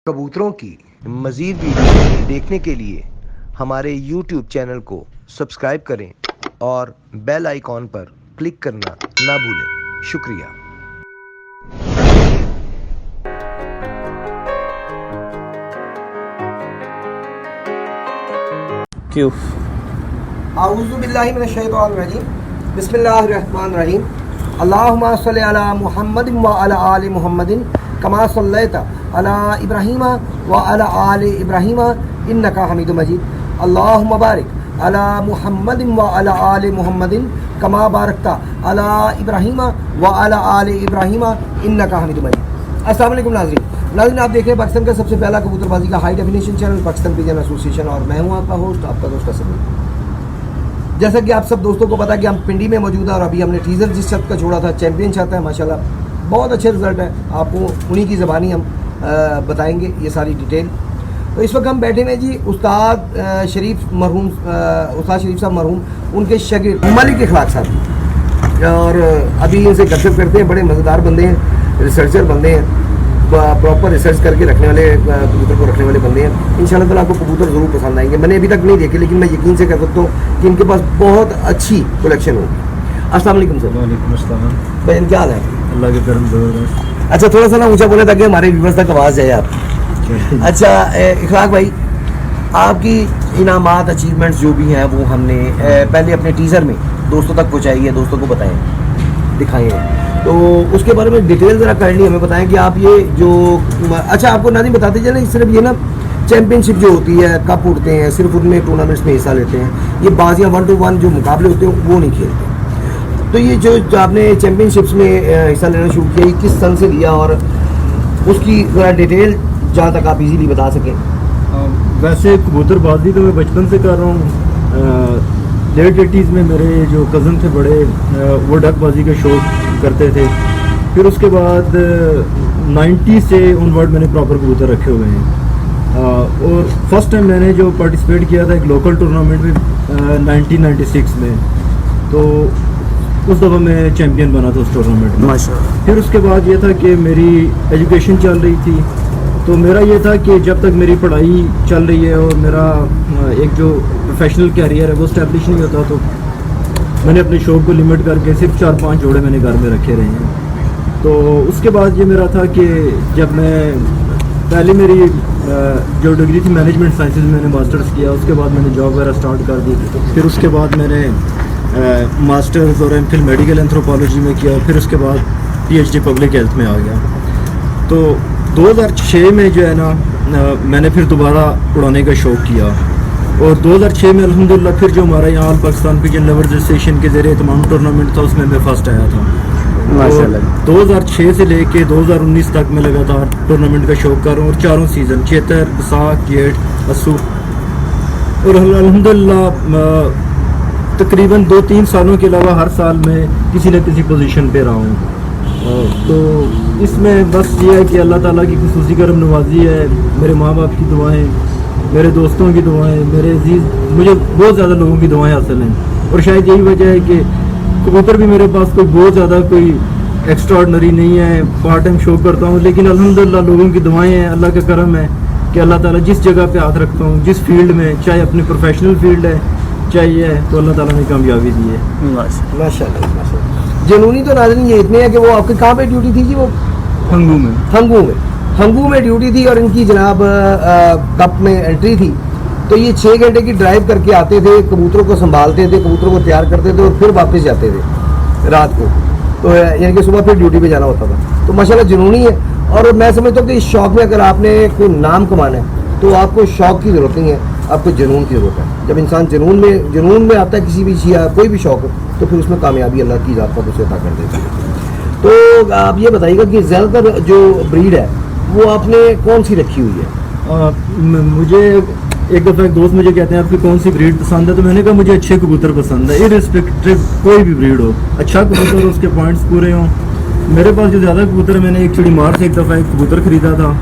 कबूतरों की मज़ीद वीडियो देखने के लिए हमारे YouTube चैनल को सब्सक्राइब करें और बेल आइकॉन पर क्लिक करना ना भूलें। शुक्रिया। क्यों? आऊज़ु बिल्लाहि मिनश शैतानिर रजीम। बिस्मिल्लाहिर रहमानिर रहीम। अल्लाहुम्मा सल्लि अला मुहम्मदिन व अला आलि मुहम्मदिन कमा सल्लैता अला इब्राहीम व अला आलि इब्राहीम इन्नका हमीदुम मजीद। अल्लाहुम्मा बारिक अला मुहम्मदिन व अला आलि मुहम्मदिन कमा बारकता अला इब्राहीम व अला आलि इब्राहीम इन्नका हमीदुम मजीद। अस्सलाम वालेकुम नाज़रीन, आप देख रहे हैं पाकिस्तान का सबसे पहला कबूतरबाजी का high definition channel Pakistan pigeon association, और मैं हूं आपका होस्ट, आपका दोस्त असद। जैसा कि आप सब दोस्तों को पता है कि हम पिंडी में मौजूद है और अभी हमने टीज़र जिस शर्त का छोड़ा था चैंपियन चाहता है, माशाल्लाह बहुत अच्छे रिजल्ट है। आपको उन्हीं की ज़बानी हम बताएंगे ये सारी डिटेल। तो इस वक्त हम बैठे हुए जी उस्ताद शरीफ साहब मरहूम, उनके शागिर्द मलिक इखलाक साहब, और अभी इनसे गपशप करते हैं। बड़े मज़ेदार बंदे हैं, रिसर्चर बंदे हैं, प्रॉपर रिसर्च करके रखने वाले, कबूतर को रखने वाले बंदे हैं। इंशाल्लाह ताला आपको कबूतर ज़रूर पसंद आएंगे। मैंने अभी तक नहीं देखे, लेकिन मैं यकीन से कह सकता हूँ कि इनके पास बहुत अच्छी कलेक्शन होगी। अस्सलाम वालेकुम सर। वालेकुम अस्सलाम। भाई क्या हाल है? अल्लाह के करम ज़बरदस्त। अच्छा, थोड़ा सा ना ऊंचा बोले ताकि हमारे व्यूअर्स तक आवाज़ जाए आप। अच्छा इखलाक भाई, आपकी इनामात अचीवमेंट्स जो भी हैं वो हमने पहले अपने टीज़र में दोस्तों तक पहुँचाई है, दोस्तों को बताएं, दिखाएं, तो उसके बारे में डिटेल ज़रा काइंडली हमें बताएं कि आप ये जो अच्छा आपको नाज़रीन बताते चलें, सिर्फ ये ना चैम्पियनशिप जो होती है, कप उड़ते हैं, सिर्फ उनमें टूर्नामेंट्स में हिस्सा लेते हैं, ये बाजियाँ 1 to 1 जो मुकाबले होते हैं वो नहीं खेलते। तो ये जो आपने चैम्पियनशिप्स में हिस्सा लेना शुरू किया, ये किस सन से लिया और उसकी ज़रा डिटेल जहाँ तक आप इजीली बता सकें। वैसे कबूतरबाजी तो मैं बचपन से कर रहा हूँ। लेट 80s में मेरे जो कज़न थे बड़े, वो डकबाजी का शौक करते थे। फिर उसके बाद 90 से ऑनवर्ड मैंने प्रॉपर कबूतर रखे हुए हैं। और फर्स्ट टाइम मैंने जो पार्टिसिपेट किया था एक लोकल टूर्नामेंट में 1996 में, तो उस दफ़ा मैं चैम्पियन बना था उस टूर्नामेंट में। माशाअल्लाह। फिर उसके बाद ये था कि मेरी एजुकेशन चल रही थी, तो मेरा ये था कि जब तक मेरी पढ़ाई चल रही है और मेरा एक जो प्रोफेशनल कैरियर है वो स्टैब्लिश नहीं होता, तो मैंने अपने शौक को लिमिट करके सिर्फ 4-5 जोड़े मैंने घर में रखे रहे हैं। तो उसके बाद ये मेरा था कि जब मैं पहले मेरी जो डिग्री थी मैनेजमेंट साइंसेज में मैंने मास्टर्स किया, उसके बाद मैंने जॉब वगैरह स्टार्ट कर दी। फिर उसके बाद मैंने मास्टर्स और एमफिल मेडिकल एंथ्रोपोलॉजी में किया, फिर उसके बाद पीएचडी पब्लिक हेल्थ में आ गया। तो 2006 में जो है ना मैंने फिर दोबारा उड़ाने का शौक़ किया, और 2006 में अल्हम्दुलिल्लाह फिर जो हमारा यहाँ all Pakistan pigeon lovers association के ज़रिए तमाम टूर्नामेंट था उसमें मैं फर्स्ट आया था। माशाल्लाह। 2006 से लेके 2019 तक मैं लगातार टूर्नामेंट का शौक़ कर रहा हूँ, और चारों सीज़न चेतर, बसाख, जेठ, अस्सू, और अल्हम्दुलिल्लाह तकरीबन 2-3 सालों के अलावा हर साल मैं किसी न किसी पोजीशन पे रहा हूँ। तो इसमें बस ये है कि अल्लाह ताला की खुसूसी करम नवाजी है, मेरे माँ बाप की दुआएं, मेरे दोस्तों की दुआएं, मेरे अजीज़, मुझे बहुत ज़्यादा लोगों की दुआएं हासिल हैं। और शायद यही वजह है कि कबूतर भी मेरे पास कोई बहुत ज़्यादा कोई एक्स्ट्राऑर्डिनरी नहीं है, पार्ट टाइम शौक करता हूँ, लेकिन अल्हम्दुलिल्लाह लोगों की दुआएं हैं, अल्लाह का करम है कि अल्लाह ताला जिस जगह पे हाथ रखता हूँ, जिस फील्ड में, चाहे अपनी प्रोफेशनल फील्ड है चाहिए है, तो अल्लाह ताला ने कामयाबी दी है। माशाल्लाह। जनूनी तो नाज़रीन ये इतने हैं कि वो आपके कहाँ पे ड्यूटी थी जी? वो हंगू में ड्यूटी थी, और इनकी जनाब कप में एंट्री थी। तो ये 6 घंटे की ड्राइव करके आते थे, कबूतरों को संभालते थे, कबूतरों को तैयार करते थे, और फिर वापस जाते थे रात को। तो यानी कि सुबह फिर ड्यूटी पे जाना होता था। तो माशाल्लाह जुनूनी है, और मैं समझता हूँ कि इस शौक़ में अगर आपने कोई नाम कमाना है तो आपको शौक़ की ज़रूरत नहीं है, आपको जुनून की ज़रूरत है। जब इंसान जुनून में आता है किसी भी चीज़ या कोई भी शौक़ हो, तो फिर उसमें कामयाबी अल्लाह की ज़ात पर उसे अता कर देती है। तो आप ये बताइएगा कि ज़्यादातर जो ब्रीड है वो आपने कौन सी रखी हुई है? मुझे एक दफ़ा एक दोस्त मुझे कहते हैं आपकी कौन सी ब्रीड पसंद है, तो मैंने कहा मुझे अच्छे कबूतर पसंद है, इररिस्पेक्टिव कोई भी ब्रीड हो, अच्छा कबूतर उसके पॉइंट्स पूरे हों। मेरे पास जो ज़्यादा कबूतर है, मैंने एक चिड़ी मार से एक दफ़ा एक कबूतर ख़रीदा था,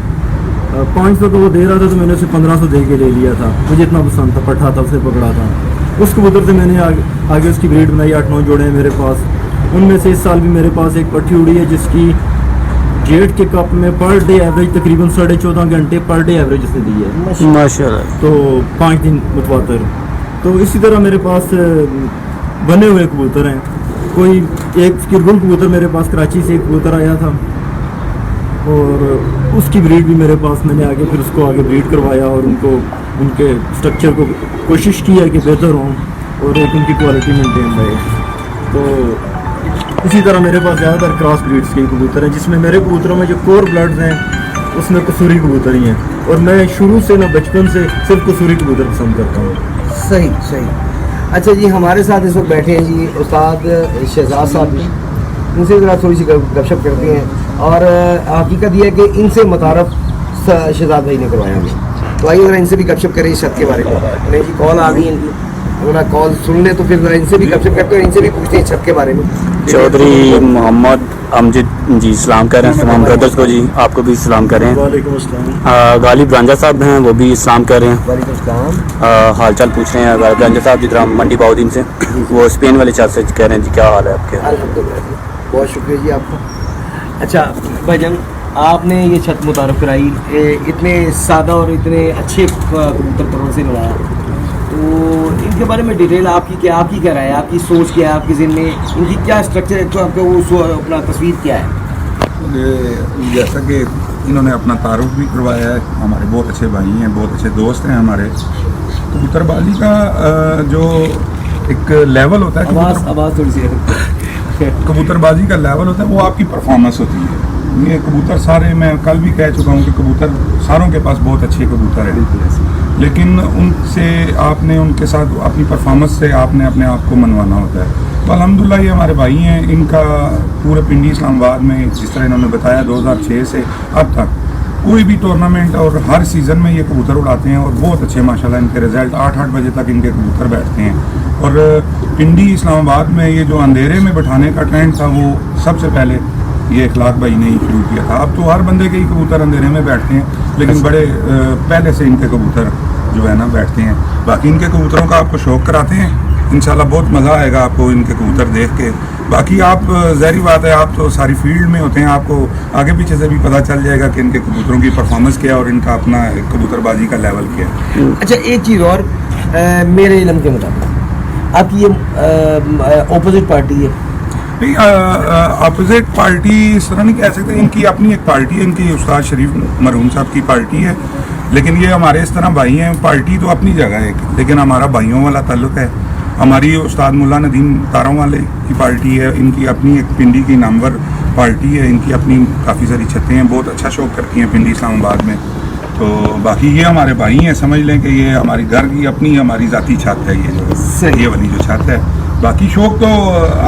500 का वो दे रहा था, तो मैंने उसे 1500 दे के ले लिया था, मुझे इतना पसंद था, पट्ठा था, उसे पकड़ा था। उस कबूतर से मैंने आगे उसकी ब्रीड बनाई, 8-9 जोड़े हैं मेरे पास। उनमें से इस साल भी मेरे पास एक पट्ठी उड़ी है जिसकी जेट के कप में पर डे एवरेज तकरीबन 14.5 घंटे पर डे एवरेज उसने दी है, माशाल्लाह। तो 5 दिन मुतवातर। तो इसी तरह मेरे पास बने हुए कबूतर हैं। कोई एक किरगुल कबूतर मेरे पास कराची से एक कबूतर आया था और उसकी ब्रीड भी मेरे पास, मैंने आगे फिर उसको आगे ब्रीड करवाया और उनको उनके स्ट्रक्चर को कोशिश की है कि बेहतर हों और एक उनकी क्वालिटी मेंटेन रहे। तो इसी तरह मेरे पास ज़्यादातर क्रॉस ब्रीड्स के कबूतर हैं, जिसमें मेरे कबूतरों में जो कोर ब्लड्स हैं उसमें कसूरी कबूतर ही हैं, और मैं शुरू से ना बचपन से सिर्फ कसूरी कबूतर पसंद करता हूँ। सही सही। अच्छा जी, हमारे साथ इस वक्त बैठे हैं जी उस्ताद शहजाद साहब भी, उनसे ज़रा थोड़ी सी गपशप करते हैं। और हकीकत ये है कि इनसे मुतारफ़ शहजाद भाई ने करवाया हमें, तो आइए ज़रा इनसे भी गपशप करें इस छत के बारे में। नहीं जी, कॉल आ गई इनकी, अगर आप कॉल सुन लें तो फिर ज़रा इनसे भी गपशप करते हैं, इनसे भी पूछते हैं छत के बारे में। चौधरी मोहम्मद अमजद जी सलाम कर रहे हैं तमाम ब्रदर्स को जी, आपको भी सलाम कर रहे हैं। वालेकुम अस्सलाम। गालिब रांझा साहब हैं, वो भी सलाम कर रहे हैं, वालेकुम सलाम। हाल चाल पूछ रहे हैं। गालिब रांझा साहब जितना मंडी बाउद्दीन से, वो स्पेन वाले चार से कह रहे हैं जी क्या हाल है आपके। अल्हम्दुलिल्लाह जी, बहुत शुक्रिया जी आपका। अच्छा भाईजान, आपने ये छत मुतारफ़ कराई, इतने सादा और इतने अच्छे कबूतर करोड़ से मिलाया, तो इनके बारे में डिटेल आपकी क्या राय है, आपकी सोच क्या है, आपके ज़हन में इनकी क्या स्ट्रक्चर है, तो आपका वो अपना तस्वीर क्या है? जैसा कि इन्होंने अपना तारुफ भी करवाया है, हमारे बहुत अच्छे भाई हैं, बहुत अच्छे दोस्त हैं हमारे। कबूतरबाजी का जो एक लेवल होता है, आवाज़ थोड़ी सी कबूतरबाजी का लेवल होता है, वो आपकी परफॉर्मेंस होती है। ये कबूतर सारे, मैं कल भी कह चुका हूँ कि कबूतर सारों के पास बहुत अच्छे कबूतर हैं, लेकिन उनसे आपने उनके साथ अपनी परफॉर्मेंस से आपने अपने आप को मनवाना होता है। तो अल्हम्दुलिल्लाह ये हमारे भाई हैं, इनका पूरे पिंडी इस्लामाबाद में जिस तरह इन्होंने बताया 2006 से अब तक कोई भी टूर्नामेंट और हर सीज़न में ये कबूतर उड़ाते हैं और बहुत अच्छे माशाल्लाह इनके रिज़ल्ट 8-8 बजे तक इनके कबूतर बैठते हैं। और पिंडी इस्लामाबाद में ये जो अंधेरे में बैठाने का ट्रेंड था, वो सबसे पहले ये इखलाक भाई ने ही शुरू किया था। अब तो हर बंदे के ही कबूतर अंधेरे में बैठते हैं, लेकिन बड़े पहले से इनके कबूतर जो है ना बैठते हैं। बाकी इनके कबूतरों का आपको शौक़ कराते हैं, इंशाल्लाह बहुत मज़ा आएगा आपको इनके कबूतर देख के। बाकी आप ज़ाहिर बात है, आप तो सारी फील्ड में होते हैं, आपको आगे पीछे से भी पता चल जाएगा कि इनके कबूतरों की परफॉर्मेंस क्या है और इनका अपना कबूतरबाजी का लेवल क्या है। अच्छा, एक चीज़ और, मेरे इल्म के मुताबिक आपकी ये ऑपोजिट पार्टी है? नहीं, अपोजिट पार्टी इस तरह नहीं कह सकते, इनकी अपनी एक पार्टी है, इनकी उस्ताद शरीफ मरहूम साहब की पार्टी है, लेकिन ये हमारे इस तरह भाई हैं। पार्टी तो अपनी जगह है, लेकिन हमारा भाइयों वाला ताल्लुक़ है। हमारी उस्ताद मुल्ला नदीम तारों वाले की पार्टी है, इनकी अपनी एक पिंडी की नामवर पार्टी है, इनकी अपनी काफ़ी सारी छतें हैं, बहुत अच्छा शौक़ करती हैं पिंडी इस्लामाबाद में। तो बाकी ये हमारे भाई हैं, समझ लें कि ये हमारी घर की अपनी हमारी ज़ाती छत है, ये वाली जो छत है। बाकी शौक़ तो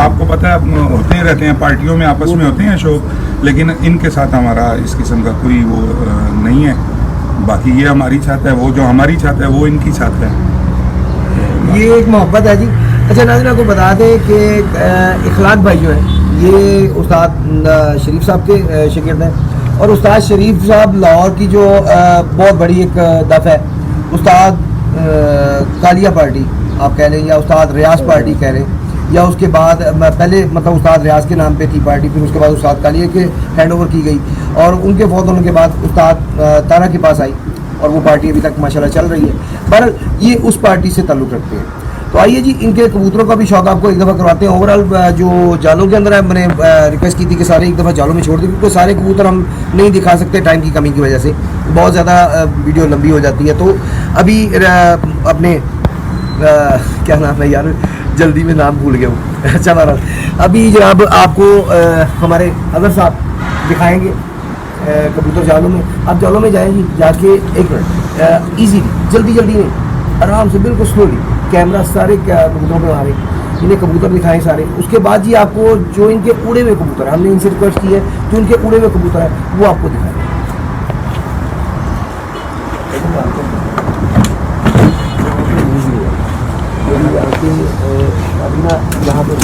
आपको पता है होते रहते हैं, पार्टियों में आपस में होते हैं शौक़, लेकिन इनके साथ हमारा इस किस्म का कोई वो नहीं है। बाकी ये हमारी छत है, वो जो हमारी छत है वो इनकी छत है, ये एक मोहब्बत है जी। अच्छा नाज़रीन, आपको बता दें कि इखलाक भाई जो है ये उस्ताद शरीफ साहब के शागिर्द हैं, और उस्ताद शरीफ साहब लाहौर की जो बहुत बड़ी एक दफ़ है, उस्ताद कालिया पार्टी आप कह लें, या उस्ताद रियाज पार्टी कह लें, या उसके बाद पहले मतलब उस्ताद रियाज के नाम पे थी पार्टी, फिर उसके बाद उस्ताद कालिया के हैंड ओवर की गई, और उनके फौत होने के बाद उस्ताद तारा के पास आई, और वो पार्टी अभी तक माशाल्लाह चल रही है। पर ये उस पार्टी से ताल्लुक़ रखते हैं। तो आइए जी, इनके कबूतरों का भी शौक़ आपको एक दफ़ा करवाते हैं। ओवरऑल जो जालों के अंदर है, मैंने रिक्वेस्ट की थी कि सारे एक दफ़ा जालों में छोड़ दें, क्योंकि सारे कबूतर हम नहीं दिखा सकते टाइम की कमी की वजह से, बहुत ज़्यादा वीडियो लंबी हो जाती है। तो अभी अपने क्या नाम है यार, जल्दी में नाम भूल गया हूँ। अच्छा महाराज, अभी जनाब आपको हमारे अदर साहब दिखाएंगे कबूतर जालों में। आप जालों में जाएंगी, जाके एक मिनट ईजीली, जल्दी जल्दी नहीं, आराम से बिल्कुल स्लोली, कैमरा सारे कबूतरों पे आ रहे, इन्हें कबूतर दिखाएं सारे। उसके बाद जी आपको जो इनके उड़े हुए कबूतर है, हमने इनसे रिक्वेस्ट की है जो इनके उड़े हुए कबूतर है वो आपको दिखाएं। अभी ना यहाँ पर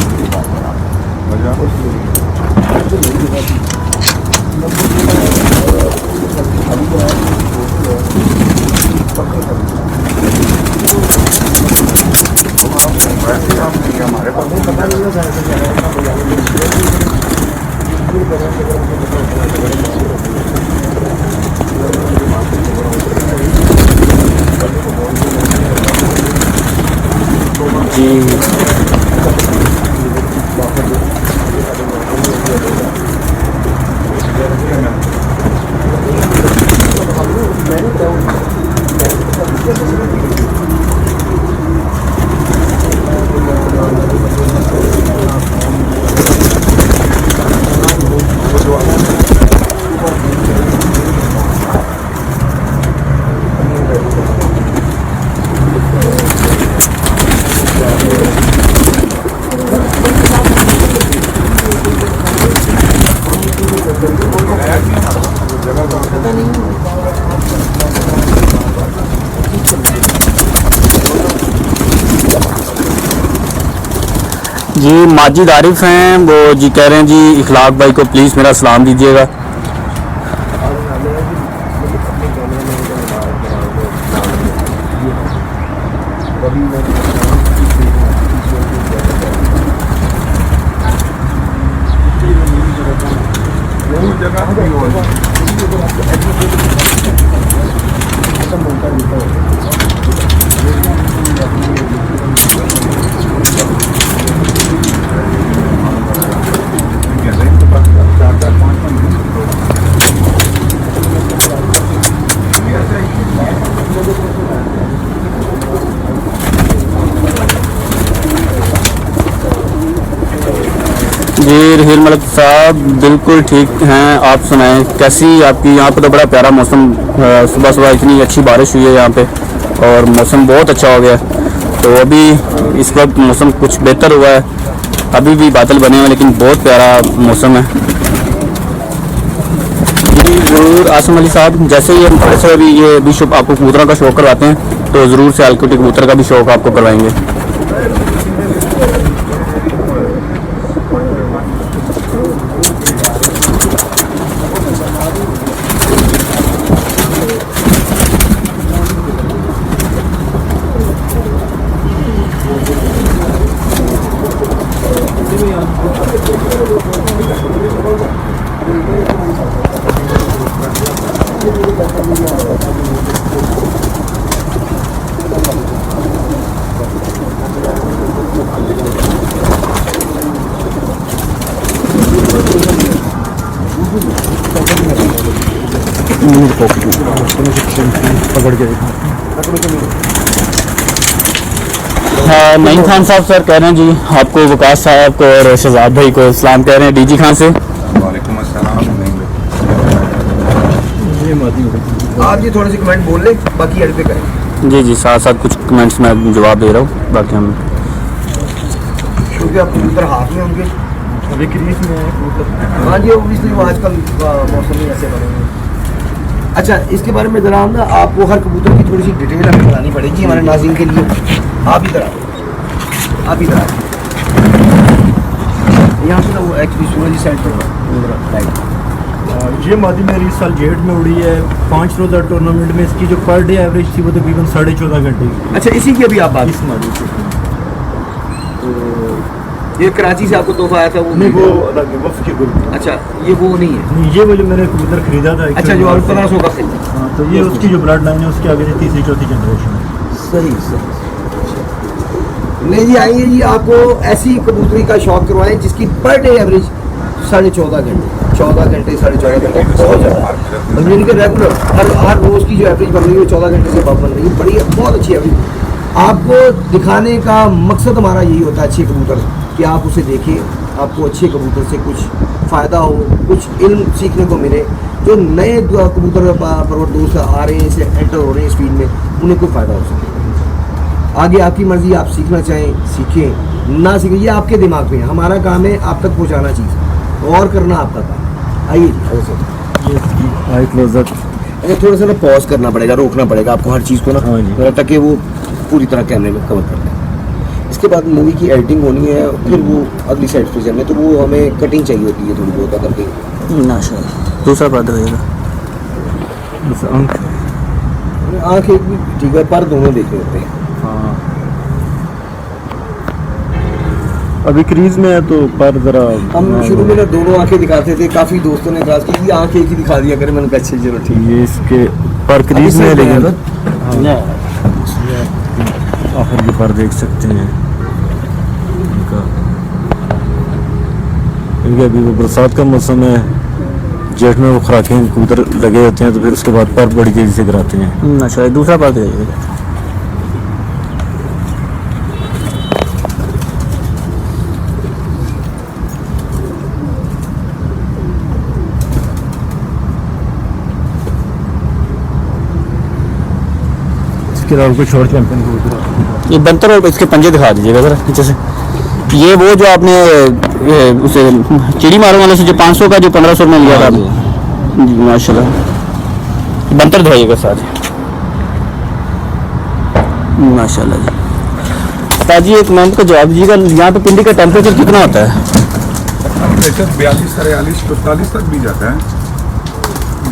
जी माजिद आरिफ हैं, वो जी कह रहे हैं जी इखलाक भाई को प्लीज़ मेरा सलाम दीजिएगा। जी रहील मलिक साहब बिल्कुल ठीक हैं, आप सुनाएं कैसी आपकी यहाँ पे? तो बड़ा प्यारा मौसम, सुबह सुबह इतनी अच्छी बारिश हुई है यहाँ पे और मौसम बहुत अच्छा हो गया है। तो अभी इस वक्त मौसम कुछ बेहतर हुआ है, अभी भी बादल बने हुए हैं लेकिन बहुत प्यारा मौसम है। जी ज़रूर आसम अली साहब, जैसे ही हम थोड़े से अभी ये भी आपको कबूतरों का शौक करवाते हैं तो ज़रूर से अलकुटी कबूतर का भी शौक आपको करवाएंगे। हाँ नईम खान साहब सर कह रहे हैं जी आपको वकास साहब को और शहजाद भाई को सलाम कह रहे हैं डीजी खान से। वालेकुम अस्सलाम। आप जी थोड़े से कमेंट बोल लें, बाकी एड पे करें। जी जी साथ साथ कुछ कमेंट्स में जवाब दे रहा हूँ, बाकी हम क्योंकि आप कबूतर हाथ में होंगे अभी क्रीज में है। हाँ जी ओबियसली वो आजकल मौसम ही ऐसे बने हैं। अच्छा इसके बारे में ज़रा ना आपको हर कबूतर की थोड़ी सी डिटेल हमें बतानी पड़ेगी हमारे नाज़रीन के लिए। आप इधर आओ, आप इधर आओ, यहाँ से ना वो एक्चुअली सूरज साइड पर राइट। ये मादी मेरी इस साल जेठ में उड़ी है 5 रोज़ा टूर्नामेंट में। इसकी जो पर डे एवरेज थी वो तकरीबन 14.5 घंटे की। अच्छा इसी की अभी आप बात, इस मादी की ये कराची से आपको तोहफा आया था वो? नहीं वो अलग है, वफ़ की गुल। अच्छा ये वो नहीं है? नहीं ये वो जो मैंने कबूतर खरीदा था। अच्छा जो 1500 का खरीदा। हाँ तो ये उसकी जो ब्लड लाइन है उसके आगे से तीसरी चौथी जनरेशन है। सही सही। नहीं जी आइए जी, आपको ऐसी कबूतरी का शौक करवाएं जिसकी पर डे एवरेज 14.5 घंटे, 14 घंटे 14.5 घंटे बहुत ज़्यादा। यानी कि रेगुलर हर रोज़ की जो एवरेज बन रही है 14 घंटे से बन रही है, बड़ी बहुत अच्छी एवरेज। आपको दिखाने का मकसद हमारा यही होता है अच्छे कबूतर कि आप उसे देखें, आपको अच्छे कबूतर से कुछ फ़ायदा हो, कुछ इल्म सीखने को मिले। जो नए कबूतर परवर दोस्त आ रहे हैं, इसे एंटर हो रहे हैं इस फील्ड में, उन्हें कोई फ़ायदा हो सके। आगे आपकी मर्ज़ी, आप सीखना चाहें सीखें, ना सीखें ये आपके दिमाग में है। हमारा काम है आप तक पहुँचाना चीज़, गौर करना आपका काम। आइए जी आई क्लोजर। अच्छा थोड़ा सा ना पॉज करना पड़ेगा, रोकना पड़ेगा आपको हर चीज़ को ना, हाँ जी। ताकि वो पूरी तरह कैमरे में कवर कर लें। इसके बाद मूवी की एडिटिंग होनी है, फिर वो अगली साइड पर जाने, तो वो हमें कटिंग चाहिए होती है थोड़ी बहुत करके। माशाल्लाह दूसरा पर्दा रहेगा। आँख एक भी ठीक है, पर दोनों देखे होते हैं। हाँ अभी क्रीज में है तो पर जरा हम शुरू में ना दोनों आंखें दिखाते थे, काफ़ी दोस्तों ने इतराज़ की ये आंखें एक ही दिखा दिया करें। मैंने कहा अच्छा चलो ठीक ये इसके पर क्रीज में है, लेकिन आखिर के पर देख सकते हैं इनका अभी वो बरसात का मौसम है, जेठ में वो खुराकें कबूतर लगे होते हैं तो फिर उसके बाद पर बड़ी तेजी से गिराते हैं। अच्छा, दूसरा पार्ट है। इसके अलावा कुछ और चैंपियन कबूतर ये बंतर और इसके पंजे दिखा दीजिएगा जरा नीचे से। ये वो जो आपने उसे चिड़ी मारो वाले से जो 500 का जो 1500 में लिया था आपने जी, माशाल्लाह। बंतर दिखाइएगा साथ माशाल्लाह जी। ताजी एक मिनट का जवाब दीजिएगा, यहाँ पे पिंडी का टेम्परेचर कितना होता है? टेम्परेचर 42, 43, 44 तक भी जाता है,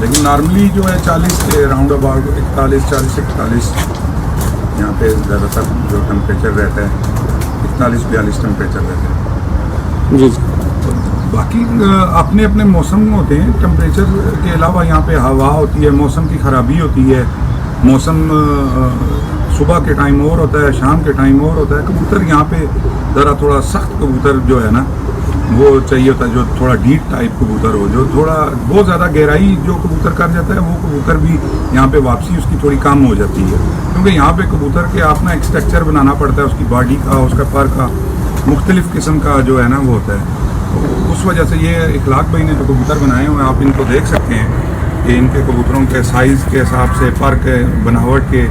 लेकिन नॉर्मली जो है 40 के राउंड अबाउट 41, 40, 41 यहाँ पे ज़्यादातर जो टेम्परेचर रहता है 41, 42 टेम्परेचर रहता है। जी बाकी अपने अपने मौसम होते हैं। टेम्परेचर के अलावा यहाँ पे हवा होती है, मौसम की ख़राबी होती है, मौसम सुबह के टाइम और होता है, शाम के टाइम और होता है। कबूतर यहाँ पे ज़रा थोड़ा सख्त कबूतर जो है ना वो चाहिए होता है, जो थोड़ा डीप टाइप कबूतर हो, जो थोड़ा बहुत ज़्यादा गहराई जो कबूतर कर जाता है वो कबूतर भी यहाँ पे वापसी उसकी थोड़ी कम हो जाती है, क्योंकि यहाँ पे कबूतर के अपना एक स्ट्रक्चर बनाना पड़ता है, उसकी बॉडी का, उसका पर का मुख्तलिफ किस्म का जो है ना वो होता है। तो उस वजह से ये इखलाक भाई ने जो कबूतर बनाए हुए हैं आप इनको देख सकते हैं कि इनके कबूतरों के साइज़ के हिसाब से, पर के बनावट के,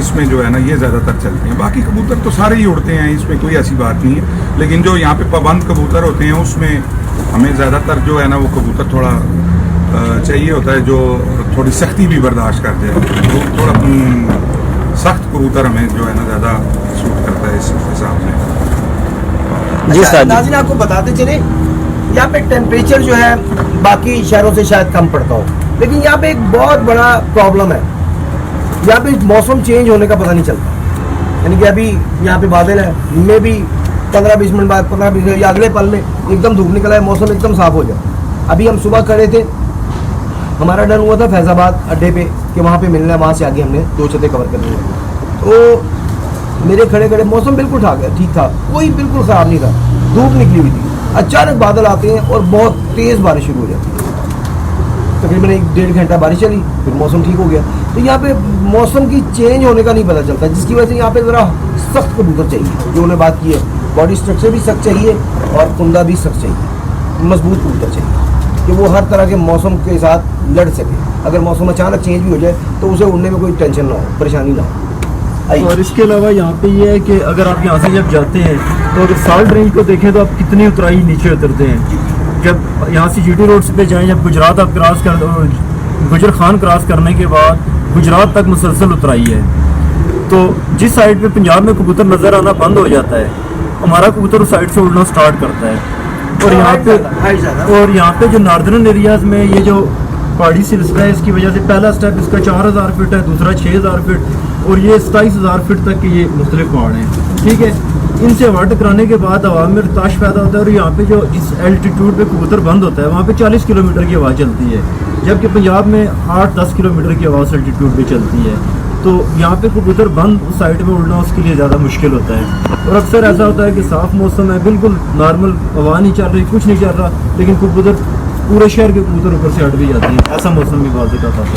इसमें जो है ना ये ज़्यादातर चलते हैं। बाकी कबूतर तो सारे ही उड़ते हैं, इसमें कोई ऐसी बात नहीं है, लेकिन जो यहाँ पे पाबंद कबूतर होते हैं उसमें हमें ज़्यादातर जो है ना वो कबूतर थोड़ा चाहिए होता है जो थोड़ी सख्ती भी बर्दाश्त कर जाए, तो थोड़ा सख्त कबूतर हमें जो है ना ज़्यादा सूट करता है इस हिसाब से। जी अच्छा, सर। नाज़रीन आपको बताते चले यहाँ पे टेम्परेचर जो है बाकी शहरों से शायद कम पड़ता हो, लेकिन यहाँ पे एक बहुत बड़ा प्रॉब्लम है, यहाँ पे मौसम चेंज होने का पता नहीं चलता। यानी कि अभी यहाँ पे बादल है, में भी 15-20 मिनट बाद 15-20 मिनट या अगले पल में एकदम धूप निकला है, मौसम एकदम साफ हो जाए। अभी हम सुबह खड़े थे, हमारा डन हुआ था फैज़ाबाद अड्डे पे कि वहाँ पे मिलना है, वहाँ से आगे हमने 2 छतें कवर कर ली। तो मेरे खड़े खड़े मौसम बिल्कुल ठीक था, कोई बिल्कुल ख़राब नहीं था, धूप निकली हुई थी। अचानक बादल आते हैं और बहुत तेज़ बारिश शुरू हो जाती है। तकरीबन 1-1.5 घंटा बारिश चली, फिर मौसम ठीक हो गया। तो यहाँ पे मौसम की चेंज होने का नहीं पता चलता, जिसकी वजह से यहाँ पे ज़रा सख्त कबूतर चाहिए, जो उन्हें बात की है, बॉडी स्ट्रक्चर भी सख्त चाहिए और कुंदा भी सख्त चाहिए, मजबूत कबूतर चाहिए कि वो हर तरह के मौसम के साथ लड़ सके। अगर मौसम अचानक चेंज भी हो जाए तो उसे उड़ने में कोई टेंशन ना हो, परेशानी ना हो। और इसके अलावा यहाँ पे ये है कि अगर आप यहाँ से जब जाते हैं तो अगर साल्ट रेंज को देखें तो आप कितनी उतराई नीचे उतरते हैं। जब यहाँ से जीटी रोड पे जाएं, जब गुजरात आप क्रॉस कर गुजर खान क्रॉस करने के बाद गुजरात तक मुसलसल उतराई है, तो जिस साइड पे पंजाब में कबूतर नज़र आना बंद हो जाता है, हमारा कबूतर उस साइड से उड़ना स्टार्ट करता है। और यहाँ पे जो नॉर्दर्न एरियाज़ में ये जो पहाड़ी सिलसिला है, इसकी वजह से पहला स्टेप इसका 4000 फीट है, दूसरा 6000 फीट और ये 27000 फीट तक के ये मुख्तलिफ पहाड़ हैं। ठीक है, इनसे हवा टकराने के बाद हवा में ताश पैदा होता है और यहाँ पे जो जिस एल्टीट्यूड पे कबूतर बंद होता है वहाँ पे 40 किलोमीटर की हवा चलती है, जबकि पंजाब में 8-10 किलोमीटर की हवा उस एल्टीट्यूड पे चलती है। तो यहाँ पे कबूतर बंद उस साइड में उड़ना उसके लिए ज़्यादा मुश्किल होता है। और अक्सर ऐसा होता है कि साफ़ मौसम है, बिल्कुल नॉर्मल, हवा नहीं चल रही, कुछ नहीं चल रहा, लेकिन कबूतर पूरे शहर के कबूतर ऊपर से हट भी जाती है, ऐसा मौसम भी बहुत दिक्कत आता है।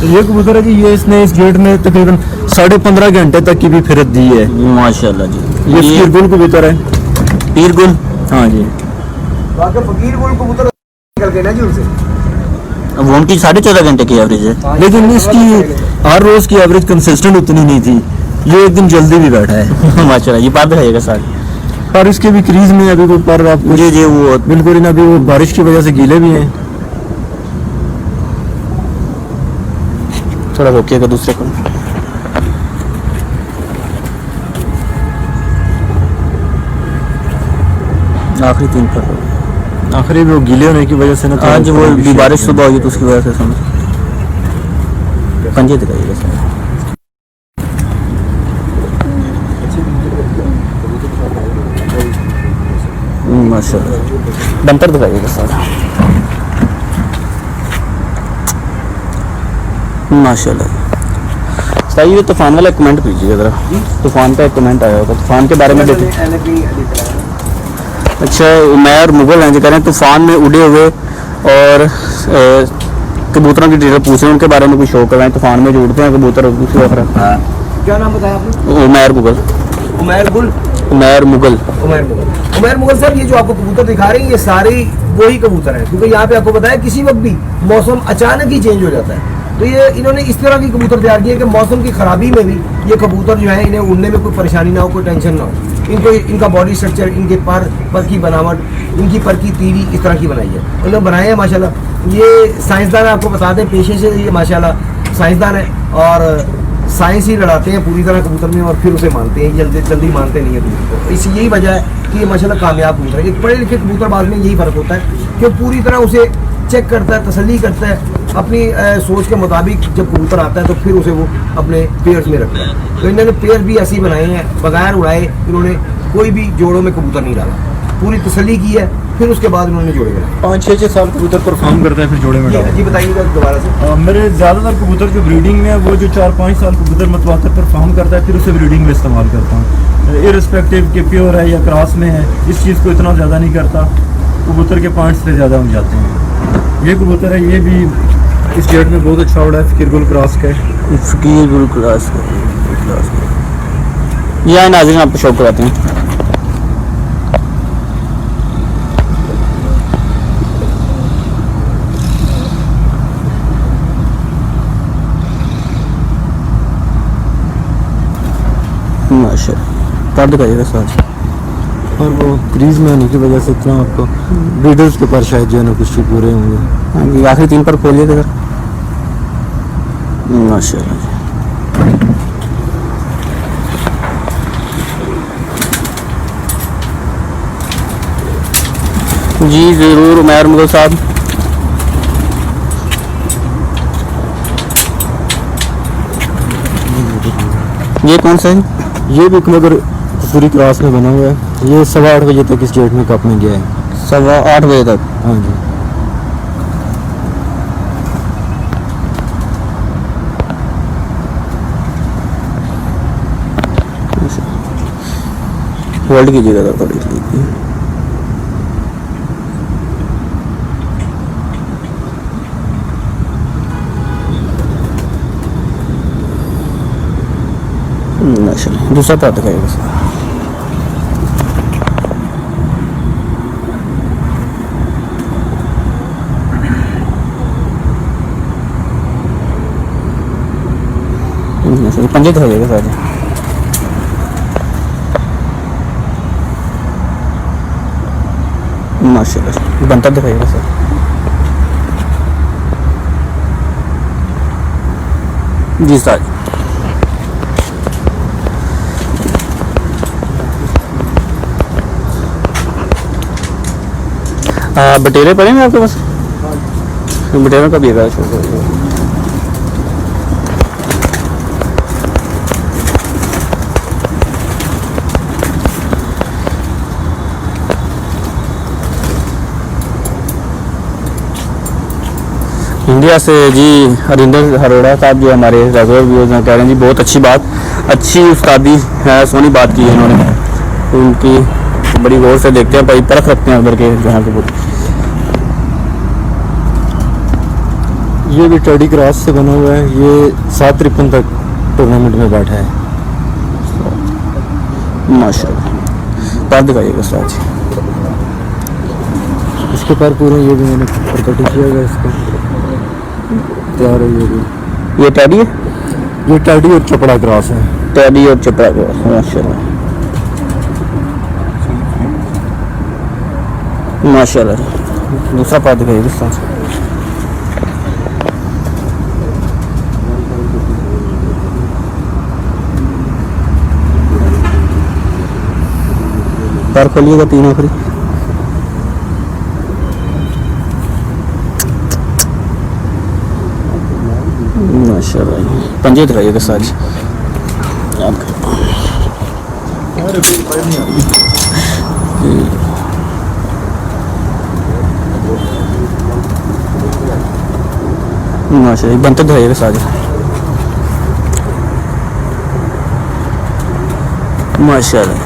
तो ये कबूतर है जी, ये इसने इस गेट में तकरीबन 15.5 घंटे तक की भी फिरत दी है। माशाल्लाह जी। ये पीरगुल कबूतर है। पीरगुल? हाँ जी। फकीर गुल कबूतर निकल गए ना जी उनसे। अब उनकी 14.5 घंटे की एवरेज है, लेकिन इसकी हर रोज की एवरेज कंसिस्टेंट उतनी नहीं थी, ये एक दिन जल्दी भी बैठा है। माशाल्लाह। ये बात रहेगा सारी। पर इसके भी क्रीज में अभी कोई पर आप जी वो बिल्कुल ना, अभी वो बारिश की वजह से गीले भी हैं। थोड़ा रोकिएगा दूसरे को। आखिरी 3 पर आखिरी वो गीले होने की वजह से ना, आज वो भी बारिश सुबह हुई तो उसकी वजह से समझ पंजे दिखाइएगा सर। माशाल्लाह। बंतर दिखाइएगा सारा, माशाल्लाह। सही है। तूफान वाला कमेंट कीजिएगा ज़रा, तूफान का एक कमेंट आया होगा, तूफान के बारे में देखिए। अच्छा, उमैर मुगल हैं जो कह रहे हैं तूफान में उड़े हुए और कबूतरों की डिटेल पूछ रहे हैं, उनके बारे में कुछ शो करवाएं। तूफान में जो उड़ते हैं कबूतर, दूसरी वगैरह। क्या नाम बताया आपने? उमैर मुगल। उमैर गुल, उमैर मुगल। उमैर मुगल। उमैर मुगल साहब, ये जो आपको कबूतर दिखा रहे हैं ये सारे वही कबूतर हैं, क्योंकि यहाँ पे आपको बताया किसी वक्त भी मौसम अचानक ही चेंज हो जाता है, तो ये इन्होंने इस तरह की कबूतर तैयार किए कि मौसम की खराबी में भी ये कबूतर जो है इन्हें उड़ने में कोई परेशानी ना हो, कोई टेंशन ना हो। इनको इनका बॉडी स्ट्रक्चर, इनके पर की बनावट, इनकी पर की तीरी इस तरह की बनाई है, उन्होंने बनाए हैं माशाल्लाह। ये साइंसदान आपको बता दें, पेशे से ये माशाल्लाह साइंसदान है और साइंस ही लड़ाते हैं पूरी तरह कबूतर में और फिर उसे मानते हैं, जल्दी मानते नहीं है कबूतर को। इसी यही वजह है कि ये माशाल्लाह कामयाब कबूतर है। एक पढ़े लिखे कबूतरबाज में यही फ़र्क होता है कि पूरी तरह उसे चेक करता है, तसल्ली करता है, अपनी सोच के मुताबिक जब कबूतर आता है तो फिर उसे वो अपने पेयर्स में रखता है। तो इन्होंने पेयर भी ऐसे ही बनाए हैं, बगैर उड़ाए इन्होंने कोई भी जोड़ों में कबूतर नहीं डाला, पूरी तसल्ली की है, फिर उसके बाद उन्होंने जोड़े बनाए। 5-6 साल कबूतर परफॉर्म करता है, फिर जोड़े में डालता है। जी बताइएगा दोबारा से। मेरे ज़्यादातर कबूतर जो ब्रीडिंग में है वो जो 4-5 साल कबूतर मतवातर परफॉर्म करता है, फिर उसे ब्रीडिंग में इस्तेमाल करता हूँ। इररिस्पेक्टिव के प्योर है या क्रॉस में है, इस चीज़ को इतना ज़्यादा नहीं करता, कबूतर के पॉइंट्स पे ज़्यादा हम जाते हैं। ये कबूतर है, ये भी इस डेट में बहुत अच्छा उड़ा है, फ़कीर गुल क्रॉस का है। फ़कीर गुल क्रॉस का ये नाज़रीन आपको शौक कराते हैं। माशाल्लाह, आप दिखाइएगा साथ। और वो क्रीज में होने की वजह से इतना आपको ब्रीडर्स के ऊपर शायद जो है ना कुछ पूरे होंगे। हाँ जी, आखिरी 3 पर खोलिए इधर। माशाल्लाह जी, ज़रूर उमैर मुगल साहब। ये कौन सा है? ये भी मगर कसूरी क्रॉस में बना हुआ है। ये 8:15 बजे तक इस डेट में कप में गया है। 8:15 बजे तक? हाँ जी। होल्ड कीजिएगा थोड़ी। माशाल्लाह, दूसरा पार्ट दिखाइएगा सर। पंजे दिखाइएगा सर। माशाल्लाह, बनता दिखाइएगा सर। जी सर। बटेरे पड़े हैं आपके पास? बटेरों का भी है। इंडिया से जी हरिंदर हरोड़ा साहब जो हमारे रेगुलर व्यूअर्स हैं, कह रहे हैं जी बहुत अच्छी बात, अच्छी उस्तादी है, सोनी बात की है इन्होंने, तो उनकी बड़ी गौर से देखते हैं भाई, परख रखते हैं उधर के जहाँ के। ये भी टेडी क्रॉस से बना हुआ है। ये 7:53 तक टूर्नामेंट में बैठा है। माशाल्लाह, पैर दिखाइएगा साथ जी। इसके पैर पूरे, ये भी मैंने प्रकट किया है इसको, तैयार है। ये भी, ये टैडी है? ये टैडी और चपड़ा क्रॉस है। टैडी और चपड़ा क्रॉस, माशाल्लाह माशाल्लाह। दूसरा पैर दिखाइएगा साथ। पैर खोलिएगा तीन आखिरी। माशाल्लाह, पंजे दिखाइएगा साथ। माशाल्लाह, बनते दिखाइएगा सारे। माशाल्लाह,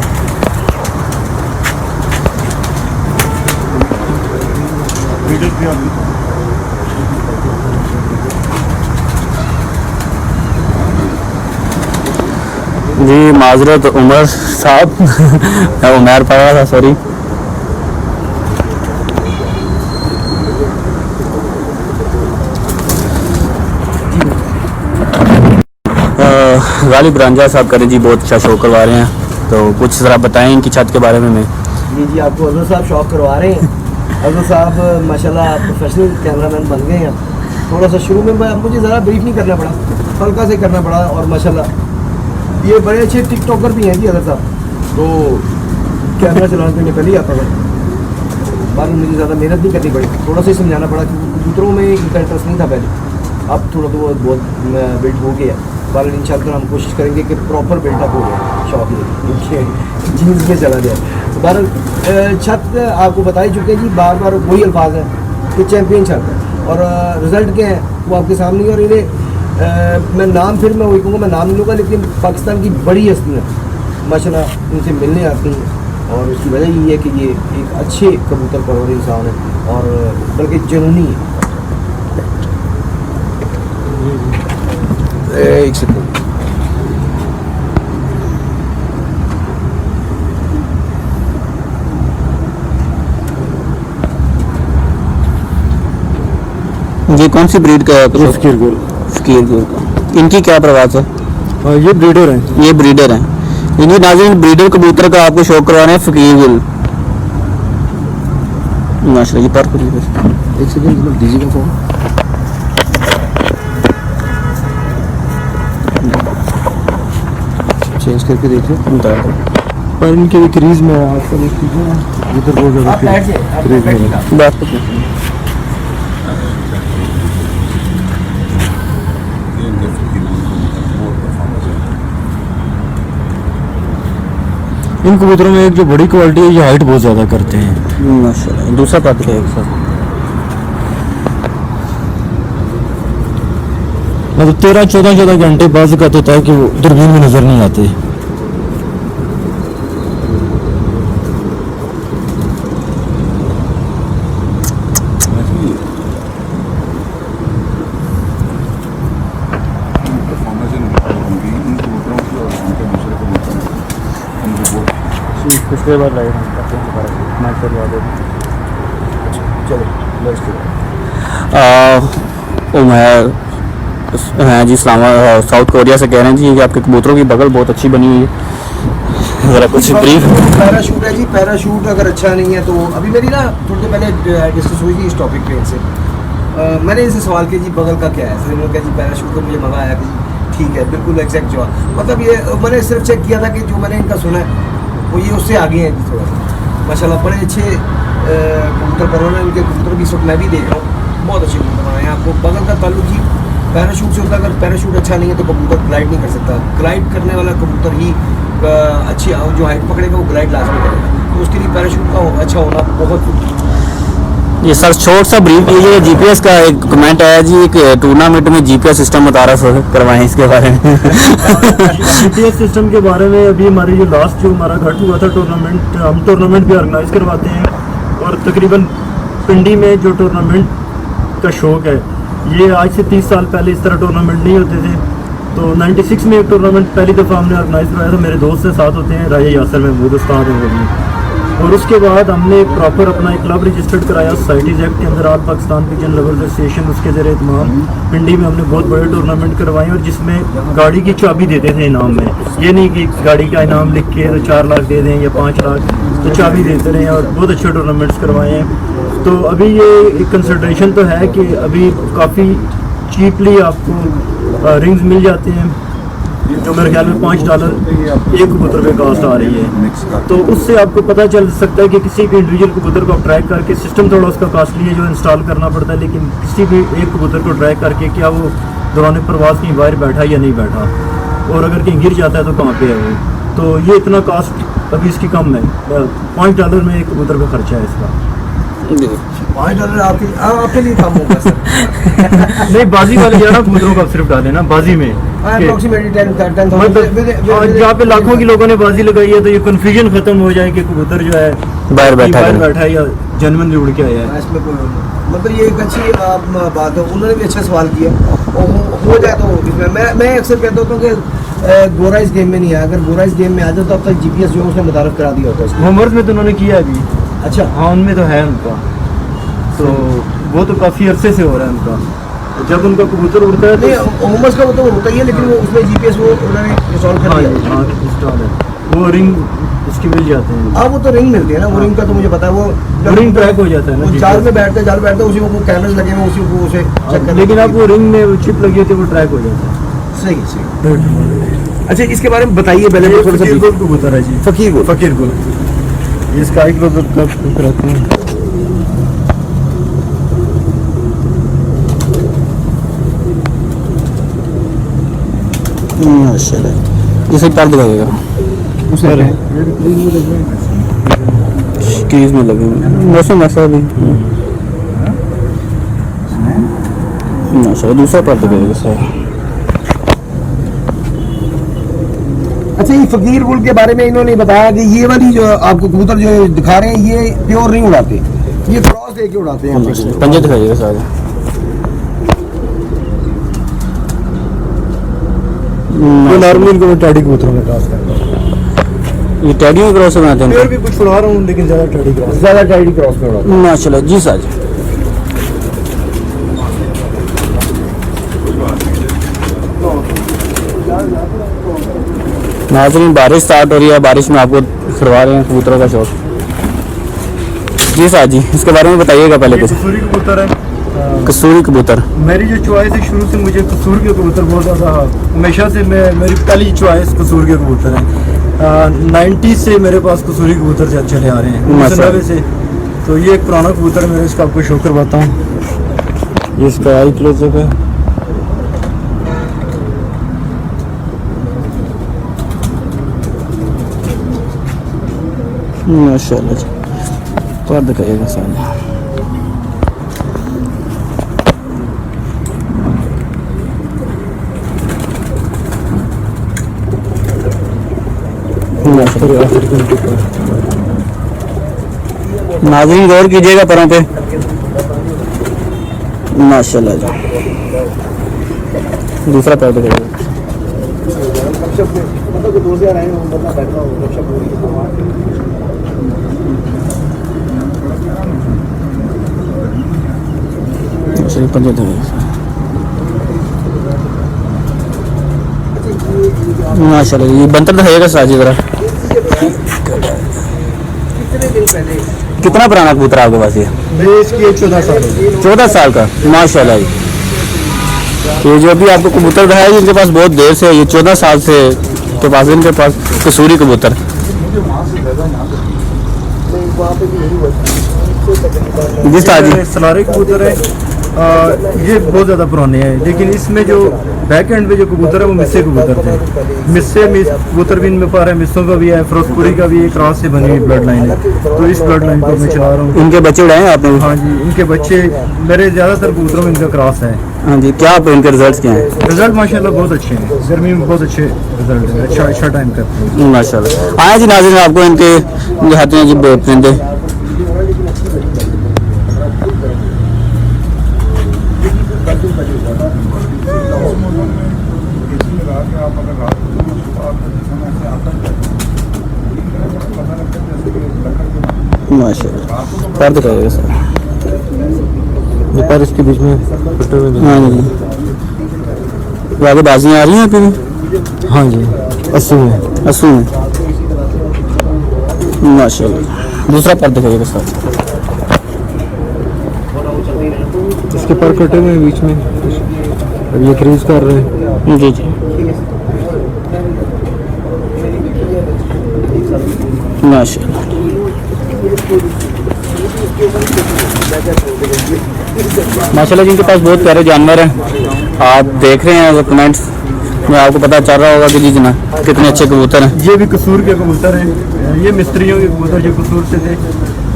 जी माजरत उमर साहब मैं उमर पढ़ रहा था, सॉरी। गालिब रंजा साहब करें जी, बहुत अच्छा शो करवा रहे हैं, तो कुछ ज़रा बताएं इनकी छत के बारे में। मैं जी आपको अजहर साहब शौक करवा रहे हैं। अजहर साहब माशाल्लाह प्रोफेशनल कैमरामैन बन गए हैं। थोड़ा सा शुरू में मुझे ज़रा ब्रीफ नहीं करना पड़ा, हल्का से करना पड़ा, और माशाल्लाह ये बड़े अच्छे टिकटॉकर भी हैं जी अजहर साहब। तो कैमरा चलाने के लिए पहले ही आता था, बाद में मुझे ज़्यादा मेहनत नहीं करनी पड़ी, थोड़ा सा ही समझाना पड़ा कि कबूतरों में इनका इंटरेस्ट नहीं था पहले, अब थोड़ा तो बहुत बिल्ड हो गया। बाल इंशाल्लाह हम कोशिश करेंगे कि प्रॉपर बिल्डअप हो जाए, शौक में जीन्स में चला जाए। तो बार छत आपको बता ही चुके हैं जी, बार बार वही अल्फाज है कि चैम्पियन छत है, और रिज़ल्ट क्या है वो आपके सामने ही। और इन्हें मैं नाम फिर मैं वही कहूँगा, मैं नाम नहीं लूँगा, लेकिन पाकिस्तान की बड़ी हस्तियाँ माशाल्लाह इनसे मिलने आती हैं, और उसकी वजह यही है कि ये एक अच्छे कबूतर परवर इंसान है, और बल्कि जुनूनी है। एक सेकंड, ये कौन सी ब्रीड का है? फकीर गुल। फकीर गुल का। इनकी क्या प्रवास है? ये ब्रीडर हैं। ये ब्रीडर हैं। इनकी नाज़रीन ब्रीडर कबूतर का आपको शौक करवाना है, फकीर गुल माशाल्लाह। ये पर एक सेकंड दीजिएगा फोन। चेंज करके देखिए, पर इनके भी क्रीज में आपको देख लीजिए, इधर बहुत ज़्यादा क्रीज में बात इन कबूतरों में एक जो बड़ी क्वालिटी है, ये हाइट बहुत ज़्यादा करते हैं माशाल्लाह। दूसरा पार्ट है एक साथ, मतलब 13-14 घंटे बाज़ का होता है कि वो दूरबीन में नज़र नहीं आते। पिछले बार लाए उमर हैं जी, साउथ कोरिया से कह रहे हैं जी कि आपके कबूतरों की बगल बहुत अच्छी बनी हुई है, ज़रा कुछ ब्रीफ। पैराशूट है जी, पैराशूट अगर अच्छा नहीं है तो अभी मेरी ना थोड़ी देर पहले डिस्कस हुई थी इस टॉपिक पे इनसे। मैंने इनसे सवाल किया जी बगल का क्या है, फिर उन्होंने कहा जी पैराशूट का मुझे मज़ा आया कि ठीक है, बिल्कुल एग्जैक्ट जवाब। मतलब ये मैंने सिर्फ चेक किया था कि जो मैंने इनका सुना है वो ये उससे आगे हैं जी थोड़ा सा। माशाल्लाह बड़े अच्छे कबूतर पर हैं इनके कबूतर भी, इस वक्त मैं भी देख रहा हूँ, बहुत अच्छे कबूतर बनाए हैं। आपको बगल का ताल्लुक जी पैराशूट से होता है, अगर पैराशूट अच्छा नहीं है तो कबूतर ग्लाइड नहीं कर सकता। ग्लाइड करने वाला कबूतर ही अच्छी जो हाइट पकड़ेगा वो ग्लाइड लाजमी करेगा, तो उसके लिए पैराशूट का अच्छा होना बहुत जरूरी है। ये सर शॉर्ट सा ब्रीफ कीजिए। जीपीएस का एक कमेंट आया जी, एक टूर्नामेंट में जीपीएस सिस्टम मुतारफ करवाएं, इसके बारे में। जीपीएस सिस्टम के बारे में अभी हमारी जो लास्ट जो हमारा घट हुआ था टूर्नामेंट, हम टूर्नामेंट भी ऑर्गेनाइज करवाते हैं, और तकरीबन पिंडी में जो टूर्नामेंट का शौक है, ये आज से 30 साल पहले इस तरह टूर्नामेंट नहीं होते थे। तो 96 में एक टूर्नामेंट पहली दफ़ा हमने ऑर्गेनाइज करवाया था, मेरे दोस्त से साथ होते हैं राजा यासर महमूद उस्ताद हैं वो भी। और उसके बाद हमने एक प्रॉपर अपना एक क्लब रजिस्टर्ड कराया सोसाइटीज़ एक्ट के अंदर, all Pakistan pigeon lovers association, उसके ज़रिए तमाम पिंडी में हमने बहुत बड़े टूर्नामेंट करवाए, और जिसमें गाड़ी की चाबी देते थे इनाम में। ये नहीं कि गाड़ी का इनाम लिख के तो 4 लाख दे दें या 5 लाख, तो चाबी देते रहे, और बहुत अच्छे टूर्नामेंट्स करवाए हैं। तो अभी ये कंसिडरेशन तो है कि अभी काफ़ी चीपली आपको रिंग्स मिल जाते हैं, जो मेरे ख्याल में $5 एक कबूतर पे कास्ट आ रही है। तो उससे आपको पता चल सकता है कि किसी भी इंडिविजुअल कबूतर को आप ट्रैक करके, सिस्टम थोड़ा उसका कास्टली है जो इंस्टॉल करना पड़ता है, लेकिन किसी भी एक कबूतर को ट्रैक करके क्या वो दौरान प्रवास कहीं बाहर बैठा या नहीं बैठा, और अगर कहीं गिर जाता है तो कहाँ पे है वो। तो ये इतना कास्ट अभी इसकी कम है, $5 में एक कबूतर का खर्चा है इसका। $5 आपके लिए कम होगा सर। नहीं, बाजी वाले जो है ना कबूतरों को आप सिर्फ डालें ना बाजी में, अप्रोक्सीमेटली 10,000 मतलब जहाँ पे लाखों की लोगों ने बाजी लगाई है तो ये कंफ्यूजन खत्म हो जाए कि कबूतर जो है बाहर बैठा है। बैठा है या जनमन उड़ के आया है। इसमें कोई मतलब ये एक अच्छी बात है, उन्होंने भी अच्छा सवाल किया और हो जाए तो इसमें मैं अक्सर कहता हूँ कि गोरा इस गेम में नहीं आया, अगर गोरा इस गेम में आ जाए तो अब तक GPS जो है उसने मुतारफ करा दिया होता है उसको। होमवर्क में तो उन्होंने किया अभी, अच्छा हाँ उनमें तो है उनका, तो वो तो काफ़ी अरसे से हो रहा है उनका। जब उनका कबूतर उड़ता है नहीं होमवर्क का वो तो होता ही है, लेकिन वो उसमें GPS वो उन्होंने इंस्टॉल कर दिया। हाँ इंस्टॉल है, वो रिंग इसकी मिल जाते हैं। हाँ वो तो रिंग मिलती है ना, वो रिंग का तो मुझे पता है, वो रिंग ट्रैक हो जाता है ना, वो जाल में बैठते उसी को कैमरे लगे हुए उसी को उसे चेक कर। लेकिन आप वो रिंग में चिप लगी होती है वो ट्रैक हो जाता है। सही। अच्छा इसके बारे में बताइए पहले थोड़ा सा। फकीर गुल कबूतर है जी, फकीर गुल ये स्काई क्लोजर का कबूतर रहते हैं। माशाल्लाह, इसे पर दिखाइएगा, क्रीज में लगे हुए हैं। मौसम ऐसा भी माशाल्लाह, दूसरा पर दिखाइएगा सर। अच्छा ये फकीर गुल के बारे में इन्होंने बताया कि ये वाली जो आपको कबूतर जो दिखा रहे हैं ये प्योर नहीं उड़ाते, ये क्रॉस लेके उड़ाते हैं। पंजे दिखाइएगा सारे। नॉर्मल को टैडी कबूतरों में क्रॉस करता है। ये टैडी में क्रॉस बनाते हैं प्योर भी कुछ उड़ा रहा हूँ लेकिन ज़्यादा टैडी क्रॉस में उड़ाता हूँ। माशाल्लाह जी साज। नाज़रीन बारिश स्टार्ट हो रही है, बारिश में आपको खिलवा रहे हैं कबूतरों का शौक। जी साज जी, इसके बारे में बताइएगा पहले कुछ। कसूरी कबूतर है, कसूरी कबूतर। मेरी जो चॉइस है शुरू से मुझे कसूर के कबूतर बहुत ज़्यादा, हमेशा से मेरी पहली चॉइस कसूर के कबूतर है। 90 से मेरे पास कसूरी कबूतर चले आ रहे हैं, 1990 से। तो ये एक पुराना कबूतर है मेरा, इसका आपको शो करवाता हूँ। ये इसका आई क्लोजअप है। माशाल्लाह जी, पर दिखाइएगा सारे। नाज़रीन गौर कीजिएगा परों पे, माशाल्लाह जी। दूसरा पैर दिखाइएगा। पंजे माशाल्लाह, ये बंतर दिखाइएगा साजी जरा। कितना पुराना कबूतर आपके पास? ये इसकी 14 साल 14 साल का, माशाल्लाह जी। ये जो भी आपको कबूतर दिखाया इनके पास बहुत देर से, ये 14 साल से के पास इनके पास कसूरी कबूतर। जी साजी, सलारे कबूतर है, ये बहुत ज़्यादा पुराने हैं, लेकिन इसमें जो बैक एंड पे जो कबूतर है वो मिस्से कबूतर थे। मिस्से कबूतर भी इनमें पा रहे हैं, मिस्सों का भी है, फिरोजपुरी का भी एक क्रॉस से बनी हुई ब्लड लाइन है। तो इस ब्लड लाइन को मैं चला रहा हूँ। इनके बच्चे उड़ाए हैं आपने? हाँ जी, इनके बच्चे मेरे ज़्यादातर कबूतरों में इनका क्रॉस है। हाँ जी, क्या आप इनके रिजल्ट क्या हैं? रिजल्ट माशाल्लाह बहुत अच्छे हैं, गर्मी में बहुत अच्छे रिजल्ट है, अच्छा टाइम करते हैं माशाल्लाह। आया जी नाज़रीन, आपको इनके दिखाते हैं जी परिंदे। माशाल्लाह, पैर दिखाइएगा सर। ये पैर इसके बीच में फटे हुए। हाँ जी, आगे बाजियाँ आ रही हैं अभी भी? हाँ जी, 80 में 80 में, माशाल्लाह। दूसरा पैर दिखाइएगा सर। इसके पर कटे हुए बीच में, अब ये क्रीज कर रहे हैं। जी जी, माशाल्लाह। माशाल्लाह जिनके पास बहुत प्यारे जानवर हैं, आप देख रहे हैं कमेंट्स में आपको पता चल रहा होगा कि जी जना कितने अच्छे कबूतर हैं। ये भी कसूर के कबूतर हैं, ये मिस्त्रियों के कबूतर जो कसूर से थे।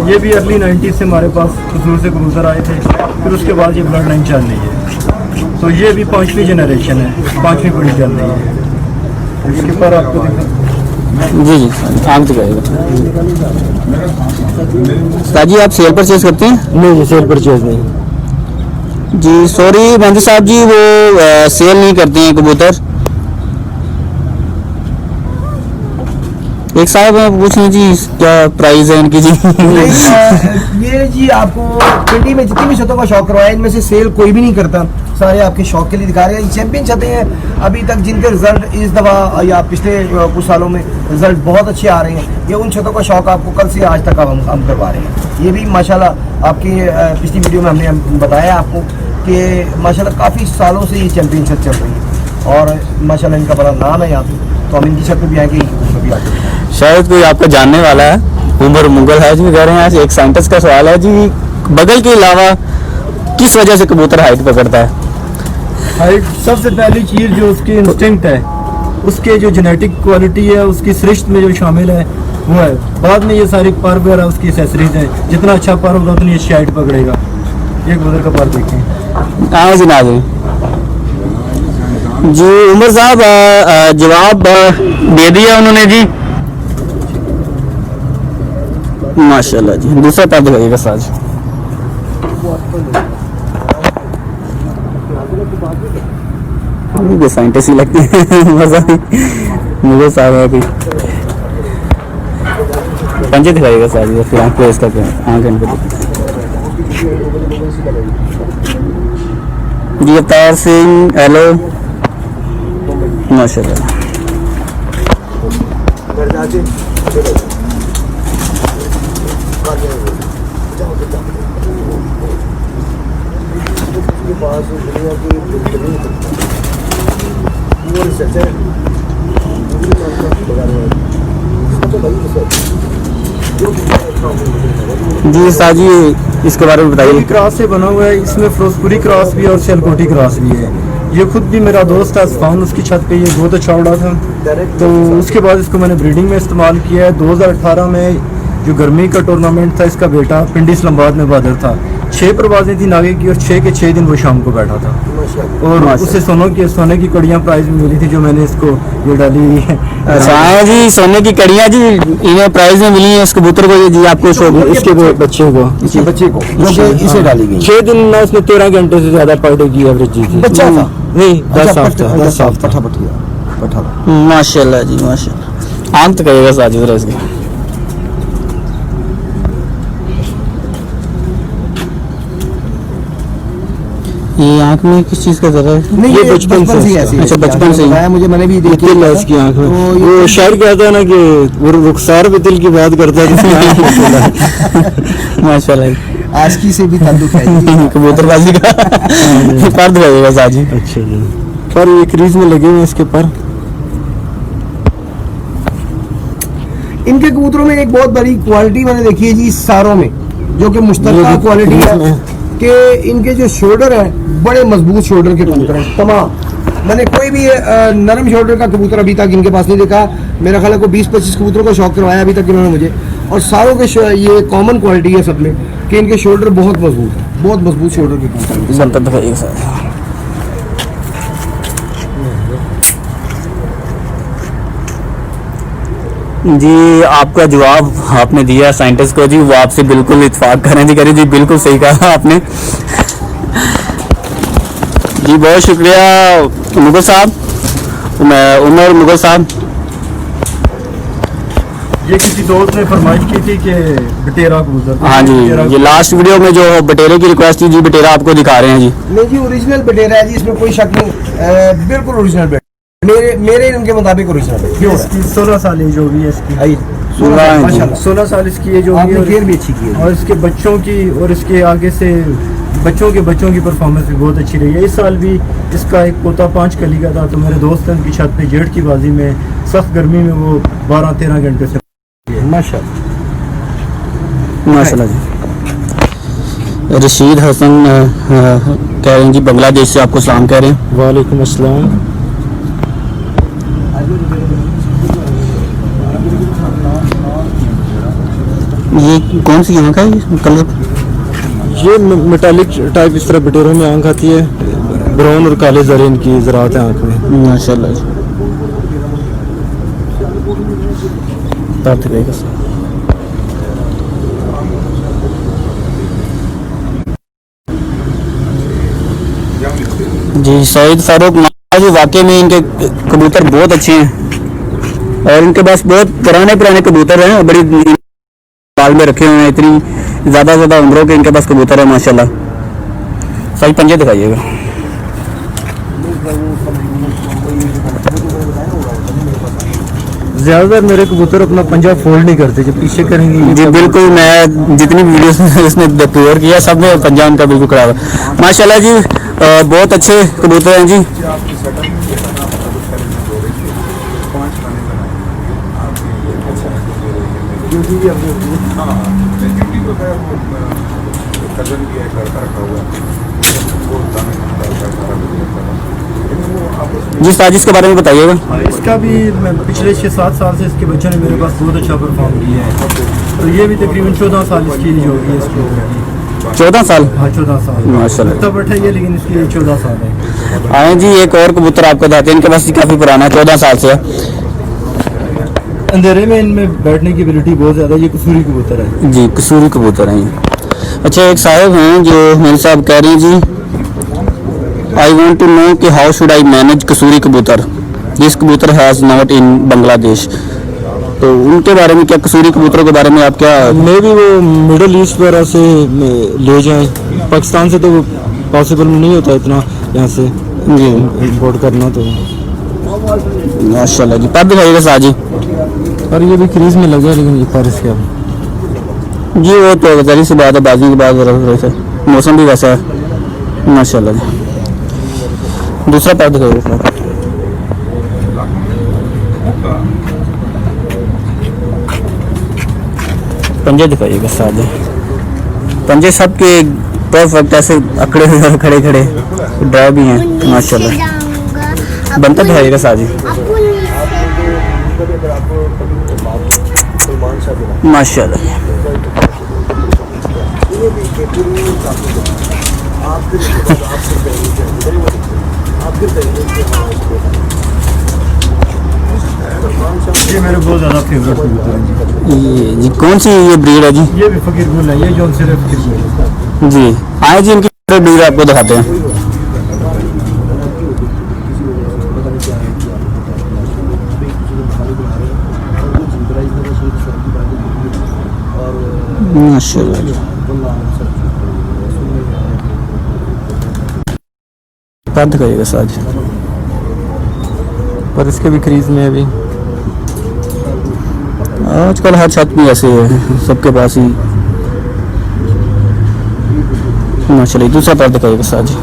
ये भी अर्ली 90s से हमारे पास कसूर से कबूतर आए थे, फिर उसके बाद ये ब्लड लाइन चल रही है। तो ये भी 5वीं जनरेशन है, 5वीं पीढ़ी चल रही है। इसके पर आपको जी जी आम तो कहेगा। साजी आप सेल परचेज करते हैं? नहीं जी, सेल परचेज नहीं जी। सॉरी मेहंदी साहब जी, वो सेल नहीं करते हैं कबूतर। एक साहब पूछ रहे जी क्या प्राइस है इनकी जी? ये जी आपको पिंडी में जितनी भी छतों का शौक करवाया, इनमें से सेल कोई भी नहीं करता, सारे आपके शौक के लिए दिखा रहे हैं। ये चैंपियन छतें हैं अभी तक, जिनके रिजल्ट इस दफ़ा या पिछले कुछ सालों में रिजल्ट बहुत अच्छे आ रहे हैं। ये उन छतों का शौक आपको कल से आज तक हम करवा रहे हैं। ये भी माशाल्लाह आपकी पिछली वीडियो में हमने बताया आपको कि माशाल्लाह काफ़ी सालों से ये चैंपियन छत चल रही है और माशाल्लाह इनका बड़ा नाम है यहाँ पे। तो हम इनकी छत पर भी आएंगे, भी आते हैं। शायद कोई आपका जानने वाला है, उमर मुगल है जी, कह रहे हैं। एक साइंटिस्ट का सवाल है जी, बगल के अलावा किस वजह से कबूतर हाइट पकड़ता है? हाइट सबसे पहली चीज़ जो उसकी इंस्टिंक्ट है, उसके जो जेनेटिक क्वालिटी है, उसकी सृष्टि में जो शामिल है वो है। बाद में ये सारी पर वगैरह उसकी एसेसरीज हैं, जितना अच्छा पर होगा उतनी अच्छी हाइट पकड़ेगा। ये कबूतर का पर देखें। हाँ जी नाज़रीन जी, उमर साहब जवाब दे दिया उन्होंने जी, माशाल्लाह जी। दूसरा पैर दिखाइएगा साज। ये साइंटिस्ट ही लगते हैं मुझे साहब है कोई। पंजे दिखाइएगा साज, फिर आँख पे इसका आँख इनको जी। अवतार सिंह हेलो, माशाल्लाह। जी साजी इसके बारे में बताइए। क्रॉस से बना हुआ है, इसमें फिरोजपुरी क्रॉस भी है और सियालकोटी क्रॉस भी है। ये खुद भी मेरा दोस्त है असफान, उसकी छत पे ये बहुत अच्छा उड़ा था, तो उसके बाद इसको मैंने ब्रीडिंग में इस्तेमाल किया है। 2018 में जो गर्मी का टूर्नामेंट था, इसका बेटा पिंडी इस्लामाबाद में बहादुर था। 6 परवाजें थी नागे की और 6 के 6 दिन वो शाम को बैठा था और उसे सोने की कड़ियाँ प्राइज में मिली थी, जो मैंने इसको ये डाली हुई है। अच्छा जी, सोने की कड़ियाँ जी इन्हें प्राइज में मिली है इस कबूतर को जी आपको? इसके बच्चे को इसे डाली गई 6 दिन ना, उसने 13 घंटे से ज्यादा पर डे की एवरेज दी थी। बच्चा था नहीं, 10 साल था। पठा माशाल्लाह जी माशाल्लाह। आंख तो कहिएगा साजी जरा इसके। ये आंख में किस चीज का जरा है? नहीं, ये बचपन से ही ऐसी है। अच्छा बचपन से ही मुझे, मैंने भी देखी है इसकी आंख में। वो शायर कहता है ना कि वो रुखसार भी दिल की बात करता है। माशाल्लाह। आशिकी से भी ताल्लुक है कबूतरबाजी का। पर दिखाइएगा साजी। अच्छा जी, पर ये क्रीज में लगे हुए इसके पर। इनके कबूतरों में एक बहुत बड़ी क्वालिटी मैंने देखी है जी, सारों में जो कि मुश्तरका क्वालिटी है कि इनके जो शोल्डर है बड़े मजबूत शोल्डर के कबूतर हैं तमाम। मैंने कोई भी नरम शोल्डर का कबूतर अभी तक इनके पास नहीं देखा। मेरा ख्याल है को 20-25 कबूतरों का शौक करवाया अभी तक इन्होंने मुझे, और सारों के ये कॉमन क्वालिटी है सब में कि इनके शोल्डर बहुत मजबूत है, बहुत मजबूत शोल्डर के कबूतर। जी आपका जवाब आपने दिया साइंटिस्ट को जी, वो आपसे बिल्कुल इत्तेफाक करें जी, करें जी, बिल्कुल सही कहा आपने जी। बहुत शुक्रिया मुगल साहब, उमर मुगल साहब। ये किसी दोस्त ने फरमाइश की थी कि बटेरा कबूतर। हाँ जी, ये लास्ट वीडियो में जो बटेरे की रिक्वेस्ट थी जी, बटेरा आपको दिखा रहे हैं जी। नहीं जी, ओरिजिनल बटेरा है जी, इसमें कोई शक नहीं, बिल्कुल ओरिजिनल बटेरा मेरे इनके मुताबिक ओरिजिनल है। इसकी 16 साल एज हो गई है इसकी। 16 साल इसकी एज हो गई है, केयर भी अच्छी की है और इसके बच्चों की और इसके आगे से बच्चों की परफॉर्मेंस भी बहुत अच्छी रही है। इस साल भी इसका एक पोता 5 कली का था, तो मेरे दोस्त ने उनकी छत पे जेठ की बाजी में सख्त गर्मी में वो 12-13 घंटे से माशाल्लाह जी। रशीद हसन कह रहे हैं जी, बांग्लादेश से आपको सलाम कह रहे हैं। वालेकुम अस्सलाम। ये कौन सी आँख है ये कलर? ये मेटालिक टाइप इस तरह बटेरों में आँख आती है, ब्राउन और काले जरे इनकी ज़रात है आँख में। माशाल्लाह जी। बात करेगा सर। जी सईद फारूक जी, वाकई में इनके कबूतर बहुत अच्छे हैं और इनके पास बहुत पुराने कबूतर हैं और बड़ी पाल में रखे हुए हैं। इतनी ज़्यादा उम्रों के इनके पास कबूतर है माशाल्लाह। सही पंजे दिखाइएगा। ज़्यादातर मेरे कबूतर अपना पंजा फोल्ड नहीं करते, जब पीछे करेंगे। जी बिल्कुल, मैं जितनी वीडियोस में इसने कवर किया सब में पंजा उनका बिल्कुल खड़ा हुआ माशाल्लाह जी। बहुत अच्छे कबूतर हैं जी। जी साजिश के बारे में बताइएगा। इसका भी मैं पिछले 6-7 साल से इसके बच्चों ने मेरे पास बहुत अच्छा परफॉर्म किया है, तो ये भी तकरीबन 14 साल इसकी एज हो गई है इसकी। 14 साल? हाँ 14 साल माशाल्लाह। इतना बड़ा है ये, लेकिन इसकी एज 14 साल है। आए जी, एक और कबूतर आपको बताते हैं, इनके पास काफ़ी पुराना है, 14 साल से है। अंधेरे में इनमें बैठने की एबिलिटी बहुत ज़्यादा है। ये कसूरी कबूतर है जी, कसूरी कबूतर हैं ये। अच्छा, एक साहब हैं जो मेरे साहब कह रहे हैं जी, आई वॉन्ट टू नो कि हाउ शुड आई मैनेज कसूरी कबूतर, दिस कबूतर हैज़ नॉट इन बांग्लादेश। तो उनके बारे में क्या, कसूरी कबूतरों के बारे में आप क्या? मे भी वो मिडल ईस्ट वगैरह से ले जाएं, पाकिस्तान से तो वो पॉसिबल नहीं होता इतना यहाँ से जी इम्पोर्ट करना। तो माशाल्लाह जी। पर दिखाइएगा साहब जी। और ये भी क्रीज में लगा, लेकिन ये पर इसके जी वो तो जरी सी बात है, बाजी की बात वैसे मौसम भी वैसा है माशाल्लाह जी। दूसरा पैर दिखाइएगा। पंजे दिखाइएगा साथ ही। पंजे सबके परफेक्ट ऐसे अकड़े हुए खड़े खड़े ड्राई भी हैं माशाल्लाह। बनता दिखाइएगा साथ ही माशाल्लाह। ये मेरे बहुत ज़्यादा फेवरेट कबूतर है ये जी कौन सी ये ब्रीड है जी? ये भी फकीर गुल है, ये जो सिर्फ फकीर गुल है जी। आए जी, इनकी ब्रीड आपको दिखाते हैं। माशाल्लाह जी। पैर दिखाइएगा साज। पर इसके भी क्रीज में अभी आजकल हर छत भी ऐसे है, सबके पास ही माशाल्लाह। दूसरा पैर दिखाइएगा साज।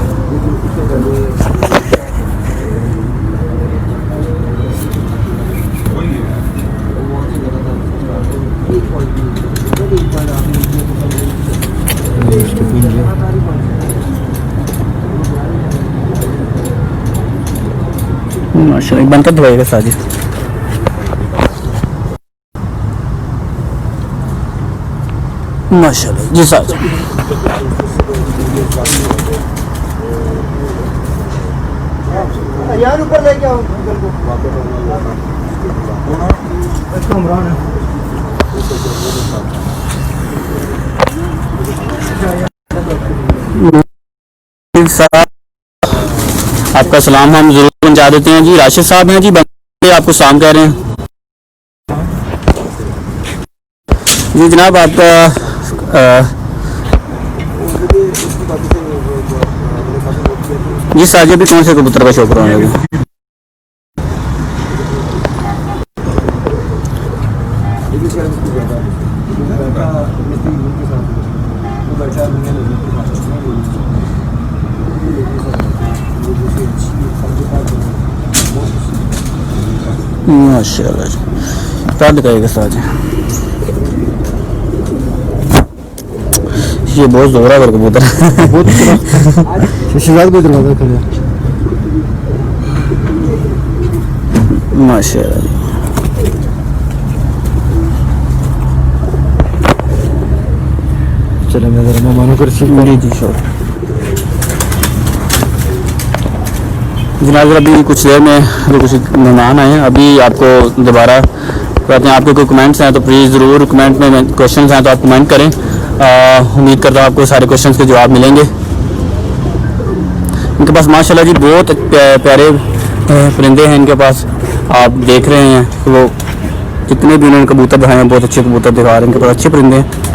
माशाल्लाह, बनता दिखाइएगा साजिद। माशाल्लाह जी साजिद। यार ऊपर लेके आओ इमरान है। आपका सलाम हम जरूर पहुंचा देते हैं जी। राशिद साहब हैं जी, बंदे आपको सलाम कह रहे हैं जी। जनाब आपका जी साजिद भी कौन से कबूतर का शौक रहा है? माशाल्लाह जी। क्या दिखाएगा साज? ये बहुत जोरावर कबूतर है। शहजाद को दरवाजा कर माशाल्लाह जी। चले मैं ज़रा मेहमानों को रिसीव जी जी श्योर जनाब। अभी कुछ देर में अभी कुछ मेहमान आए हैं, अभी आपको दोबारा कहते हैं आपके कोई कमेंट्स हैं तो प्लीज़ ज़रूर कमेंट में क्वेश्चंस हैं तो आप कमेंट करें। उम्मीद करता हूँ आपको सारे क्वेश्चंस के जवाब मिलेंगे। इनके पास माशाल्लाह जी बहुत प्यारे परिंदे हैं इनके पास। आप देख रहे हैं कि वो जितने भी उन्होंने कबूतर दिखाए हैं बहुत अच्छे कबूतर दिखा रहे हैं, इनके पास अच्छे परिंदे हैं।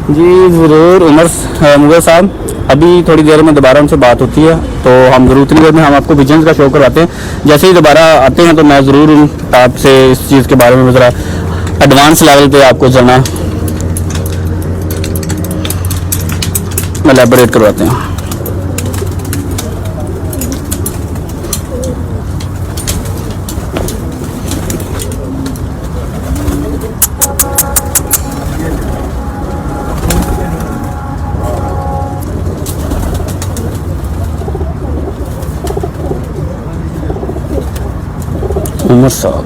जी ज़रूर मुगल साहब, अभी थोड़ी देर में दोबारा उनसे बात होती है तो हम ज़रूर उतनी देर में हम आपको विजन्स का शो करवाते हैं। जैसे ही दोबारा आते हैं तो मैं ज़रूर आपसे इस चीज़ के बारे में ज़रा एडवांस लेवल पे आपको जना एलैबोरेट करवाते हैं। उमर साहब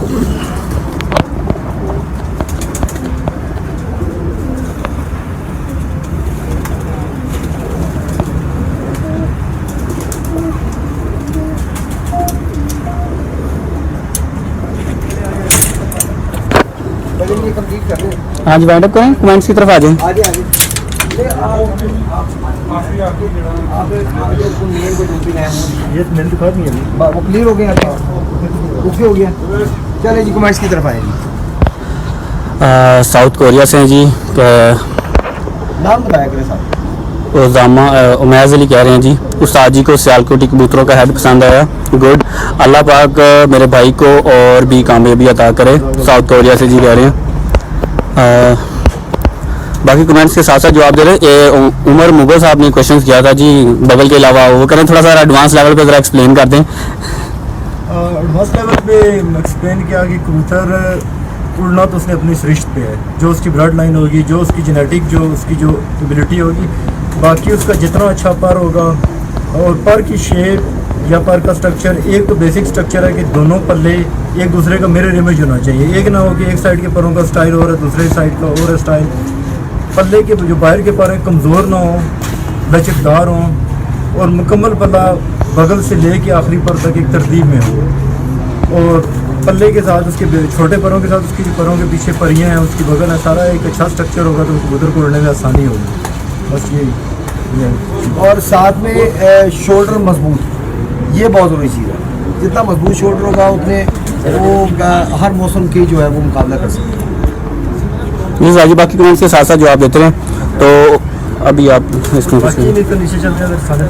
ये कंप्लीट कर दें। आज वाइंड अप करें, कमेंट्स की तरफ आ जाएं। आगे आगे ये मैंने दिखा दी अभी। वो क्लियर हो गया, ओके हो गया। चले जी कमेंट्स की तरफ आए जी। साउथ कोरिया से हैं जी, नाम बताया करें साहब। उजामा उमैज़ अली कह रहे हैं जी, उस्ताद जी को सियालकोटी कबूतरों का हेड पसंद आया, गुड, अल्लाह पाक मेरे भाई को और भी कामयाबी अता करे, साउथ कोरिया से जी कह रहे हैं। बाकी कमेंट्स के साथ साथ जवाब दे रहे हैं। उमर मुगल साहब ने क्वेश्चन किया था जी बगल के अलावा, वो करें थोड़ा सा एडवांस लेवल पे ज़रा एक्सप्लेन कर दें। एडवांस लेवल पे एक्सप्लेन किया कि कबूतर उड़ना तो उसने अपनी सृष्ट पे है, जो उसकी ब्लड लाइन होगी, जो उसकी जेनेटिक, जो उसकी जो एबिलिटी होगी, बाकी उसका जितना अच्छा पर होगा और पर की शेप या पर का स्ट्रक्चर, एक तो बेसिक स्ट्रक्चर है कि दोनों पल्ले एक दूसरे का मिरर इमेज होना चाहिए। एक ना हो कि एक साइड के परों का स्टाइल और है दूसरे साइड का और स्टाइल। पल्ले के जो बाहर के पर हैं कमज़ोर ना हो, लचकदार हों और मुकम्मल पल्ला बगल से ले कर आखिरी पर तक एक तरतीब में हो। और पल्ले के साथ उसके छोटे परों के साथ उसकी जो परों के पीछे परियां हैं, उसकी बगल है, सारा एक अच्छा स्ट्रक्चर होगा तो कबूतर को उड़ने में आसानी होगी। बस ये और साथ में शोल्डर मजबूत, ये बहुत ज़रूरी चीज़ है। जितना मजबूत शोल्डर होगा उतने वो हर मौसम की जो है वो मुकाबला कर सकते हैं। जी साजी, बाकी कमेंट्स के साथ साथ जवाब देते हैं। तो अभी आप इसमें कुछ बाकी नहीं तो नीचे चलते हैं, खाने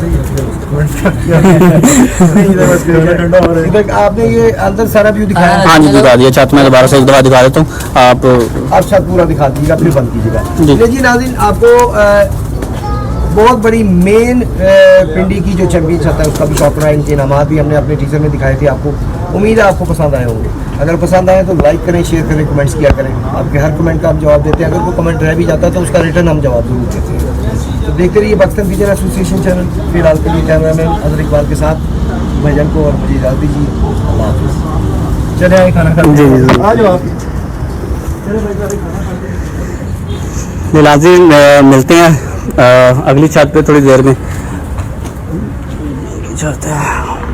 इधर आपने ये अंदर सारा व्यू दिखाया। हाँ जी दिखा दिया, छत में दोबारा से एक दफ़ा दिखा देता हूँ। आप छत पूरा दिखा दीजिएगा, फिर बंद कीजिएगा। जी। चलिए जी नाज़रीन, आपको बहुत बड़ी मेन पिंडी की जो चैंपियन छत है उसका भी शौक रहा, इनके इनामात भी हमने अपने टीजर में दिखाए थे आपको। उम्मीद है आपको पसंद आए होंगे। अगर पसंद आए तो लाइक करें, शेयर करें, कमेंट्स किया करें। आपके हर कमेंट का हम जवाब देते हैं। अगर कोई कमेंट रह भी जाता है तो उसका रिटर्न हम जवाब जरूर देते हैं। तो देखते रहिए पाकिस्तान विजन एसोसिएशन चैनल। फिलहाल के लिए कैमरामैन अजहर इकबाल के साथ भजन को और मुझे इजाज़त दीजिए। अल्लाह हाफ़िज़। चले आए खाना खाने। जी। आ जाओ आप। नाज़रीन मिलते हैं अगली छत पे थोड़ी देर में। चलते हैं।